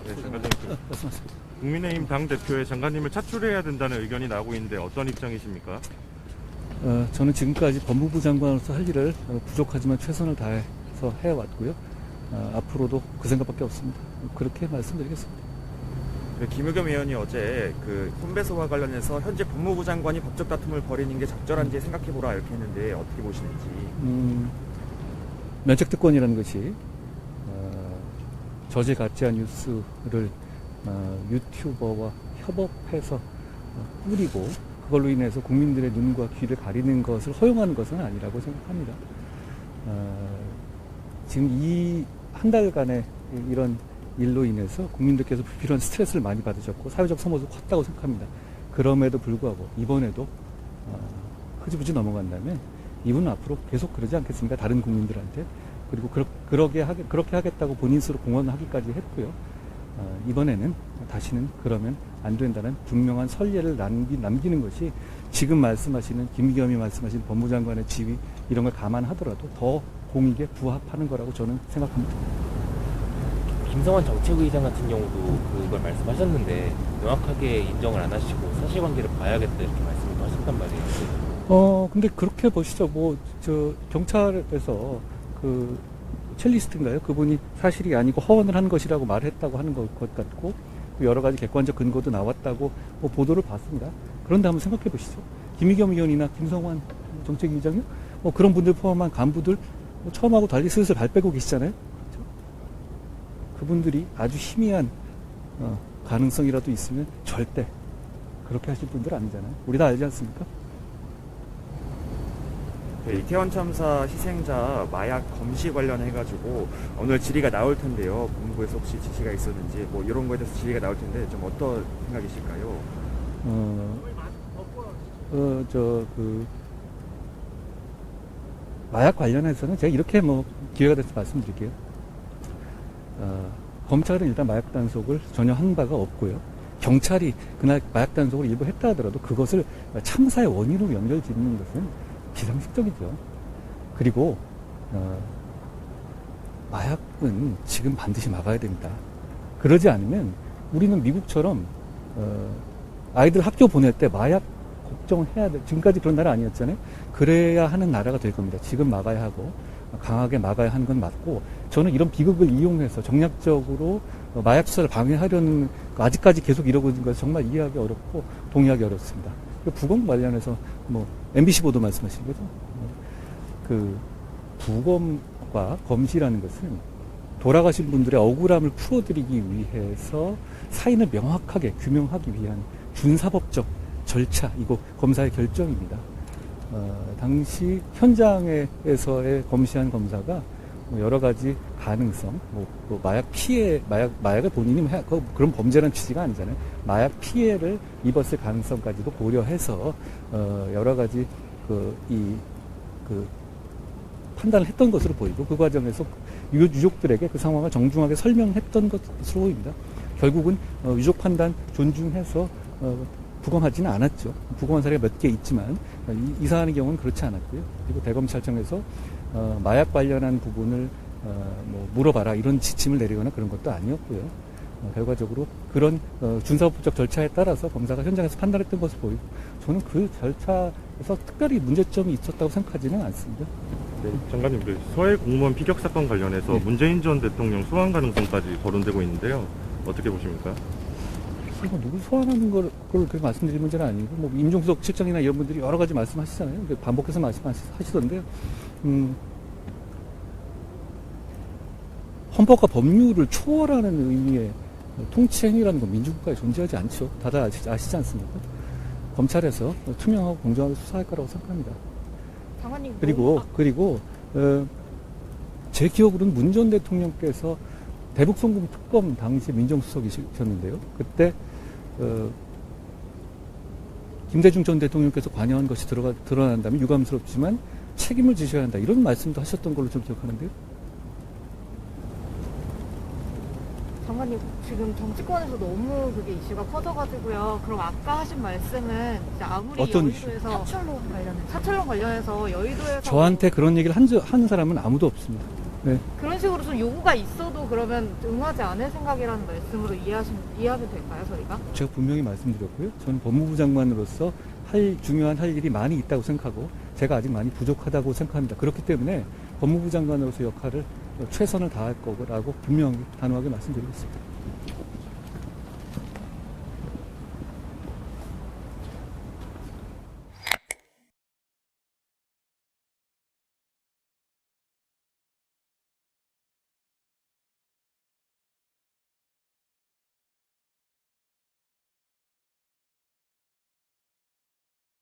네, 장관님. 국민의힘 당대표의 장관님을 차출해야 된다는 의견이 나오고 있는데 어떤 입장이십니까? 저는 지금까지 법무부 장관으로서 할 일을 부족하지만 최선을 다해서 해왔고요. 앞으로도 그 생각밖에 없습니다. 그렇게 말씀드리겠습니다. 김의겸 의원이 어제 그 손배소와 관련해서 현재 법무부 장관이 법적 다툼을 벌이는 게 적절한지 생각해보라 이렇게 했는데 어떻게 보시는지. 면책특권이라는 것이 저질 가짜 뉴스를 유튜버와 협업해서 뿌리고 그걸로 인해서 국민들의 눈과 귀를 가리는 것을 허용하는 것은 아니라고 생각합니다. 지금 이 한 달간의 이런 일로 인해서 국민들께서 불필요한 스트레스를 많이 받으셨고 사회적 소모도 컸다고 생각합니다. 그럼에도 불구하고 이번에도 흐지부지 넘어간다면 이분은 앞으로 계속 그러지 않겠습니까? 다른 국민들한테. 그리고 그렇게 하겠다고 본인 스스로 공언하기까지 했고요. 이번에는 다시는 그러면 안 된다는 분명한 선례를 남기는 것이 지금 말씀하시는 김의겸이 말씀하신 법무장관의 지위 이런 걸 감안하더라도 더 공익에 부합하는 거라고 저는 생각합니다. 김성환 정책의장 같은 경우도 그걸 말씀하셨는데 명확하게 인정을 안 하시고 사실관계를 봐야겠다 이렇게 말씀을 하셨단 말이에요. 근데 그렇게 보시죠. 경찰에서 첼리스트인가요? 그분이 사실이 아니고 허언을 한 것이라고 말했다고 하는 것 같고 여러 가지 객관적 근거도 나왔다고 보도를 봤습니다. 그런데 한번 생각해 보시죠. 김의겸 의원이나 김성환 정책위원장이요? 그런 분들 포함한 간부들 처음하고 달리 슬슬 발 빼고 계시잖아요. 그렇죠? 그분들이 아주 희미한 가능성이라도 있으면 절대 그렇게 하실 분들 아니잖아요. 우리 다 알지 않습니까? 네, 이태원 참사 희생자 마약 검시 관련해가지고 오늘 질의가 나올 텐데요. 본부에서 혹시 지시가 있었는지 이런 거에 대해서 질의가 나올 텐데 좀 어떤 생각이실까요? 마약 관련해서는 제가 이렇게 기회가 돼서 말씀드릴게요. 검찰은 일단 마약 단속을 전혀 한 바가 없고요. 경찰이 그날 마약 단속을 일부 했다 하더라도 그것을 참사의 원인으로 연결 짓는 것은 비상식적이죠. 그리고 마약은 지금 반드시 막아야 됩니다. 그러지 않으면 우리는 미국처럼 아이들 학교 보낼 때 마약 걱정을 해야 돼. 지금까지 그런 나라 아니었잖아요. 그래야 하는 나라가 될 겁니다. 지금 막아야 하고 강하게 막아야 하는 건 맞고 저는 이런 비극을 이용해서 정략적으로 마약 수사를 방해하려는 아직까지 계속 이러고 있는 것을 정말 이해하기 어렵고 동의하기 어렵습니다. 부검 관련해서 MBC 보도 말씀하시는 거죠. 부검과 검시라는 것은 돌아가신 분들의 억울함을 풀어드리기 위해서 사인을 명확하게 규명하기 위한 준사법적 절차이고 검사의 결정입니다. 당시 현장에서의 검시한 검사가 여러 가지 가능성, 마약 피해, 마약을 본인이 그런 범죄라는 취지가 아니잖아요. 마약 피해를 입었을 가능성까지도 고려해서 여러 가지 판단을 했던 것으로 보이고 그 과정에서 유족들에게 그 상황을 정중하게 설명했던 것으로 보입니다. 결국은 유족 판단 존중해서 부검하지는 않았죠. 부검한 사례가 몇 개 있지만 이 사안의 경우는 그렇지 않았고요. 그리고 대검찰청에서 마약 관련한 부분을 물어봐라 이런 지침을 내리거나 그런 것도 아니었고요. 결과적으로 그런 준사법적 절차에 따라서 검사가 현장에서 판단했던 것을 보이고 저는 그 절차에서 특별히 문제점이 있었다고 생각하지는 않습니다. 네, 장관님, 서해 공무원 피격 사건 관련해서 네. 문재인 전 대통령 소환 가능성까지 거론되고 있는데요. 어떻게 보십니까? 누구 소환하는 걸 그렇게 말씀드릴 문제는 아니고 임종석 실장이나 이런 분들이 여러 가지 말씀하시잖아요. 반복해서 말씀하시던데요. 헌법과 법률을 초월하는 의미의 통치행위라는 건 민주국가에 존재하지 않죠. 다들 아시지 않습니까? 검찰에서 투명하고 공정하게 수사할 거라고 생각합니다. 그리고 제 기억으로는 문 전 대통령께서 대북송금 특검 당시 민정수석이셨는데요. 그때 김대중 전 대통령께서 관여한 것이 드러난다면 유감스럽지만 책임을 지셔야 한다. 이런 말씀도 하셨던 걸로 좀 기억하는데요. 장관님 지금 정치권에서 너무 그게 이슈가 커져가지고요. 그럼 아까 하신 말씀은 이제 아무리 어떤 여의도에서 사철론 관련해서 여의도에서 저한테 그런 얘기를 하는 사람은 아무도 없습니다. 네. 그런 식으로 좀 요구가 있어도 그러면 응하지 않을 생각이라는 말씀으로 이해하면 될까요, 저희가? 제가 분명히 말씀드렸고요. 저는 법무부 장관으로서 중요한 할 일이 많이 있다고 생각하고 제가 아직 많이 부족하다고 생각합니다. 그렇기 때문에 법무부 장관으로서 역할을 최선을 다할 거라고 분명히 단호하게 말씀드리겠습니다.